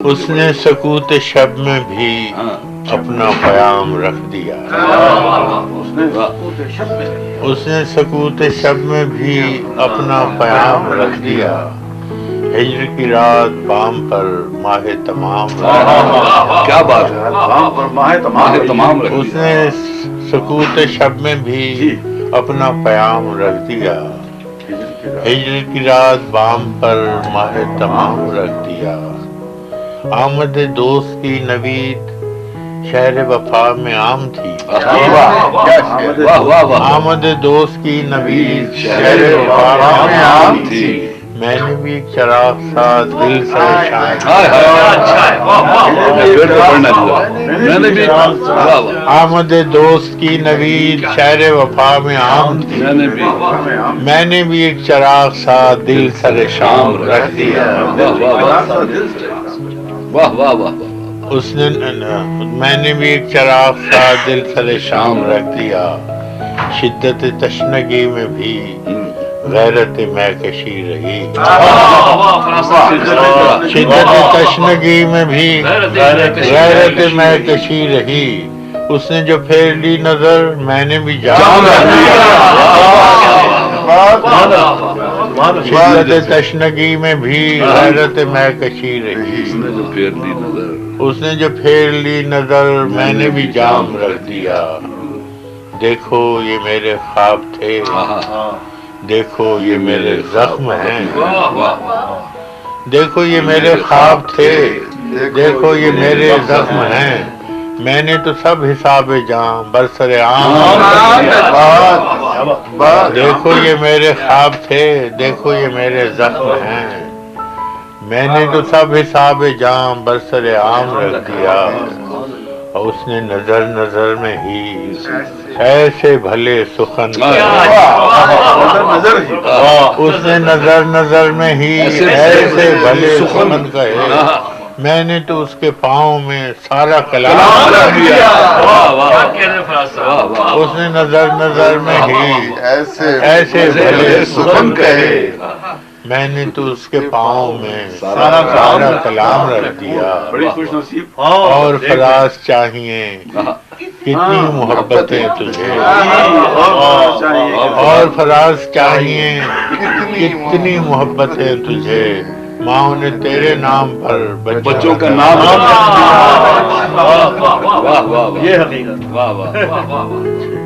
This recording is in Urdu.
اس نے سکوت شب میں بھی اپنا پیام رکھ دیا، اس نے سکوت شب میں بھی اپنا پیام رکھ دیا، ہجر کی رات بام پر ماہ تمام کیا بات ہے، ماہ تمام اس نے سکوت شب میں بھی اپنا پیام رکھ دیا، ہجر کی رات بام پر ماہ تمام رکھ دیا، آمد دوست کی نوید شہر وفا میں عام تھی، آمد دوست کی نوید شہر وفا میں عام تھی، میں نے بھی ایک چراغ سا دل سے آمد دوست کی نوید شہر وفا میں عام تھی، میں نے بھی ایک چراغ سا دل سر شام رکھ دیا، واہ واہ واہ، اس نے میں نے بھی ایک چراغ سا دل سر شام رکھ دیا، شدت تشنگی میں بھی غیرت میں کشی رہی، شدت تشنگی میں بھی غیرت میں کشی رہی، اس نے جو پھیر لی نظر میں نے بھی جام رکھ دیا، شدت تشنگی میں بھی غیرت میں کشی رہی، اس نے جو پھیر لی نظر میں نے بھی جام رکھ دیا، دیکھو یہ میرے خواب تھے، دیکھو یہ میرے زخم ہیں، دیکھو یہ میرے خواب تھے، دیکھو یہ میرے زخم ہیں، میں نے تو سب حساب جاں برسر عام، دیکھو یہ میرے خواب تھے، دیکھو یہ میرے زخم ہیں، میں نے تو سب حساب جاں برسر عام رکھ دیا، اور اس نے نظر نظر میں ہی ایسے بھلے سخن کہے، اس نے نظر نظر میں ہی ایسے بھلے سخن کہے، میں نے تو اس کے پاؤں میں سارا کلام رکھ دیا، اس نے نظر نظر میں ہی ایسے بھلے سخن کہے، میں نے تو اس کے پاؤں میں سارا کلام رکھ دیا، اور فراز چاہیے کتنی محبتیں تجھے، اور فراز چاہیے کتنی محبتیں تجھے، ماں نے تیرے نام پر بچوں کا نام یہ حقیقت، واہ واہ واہ واہ۔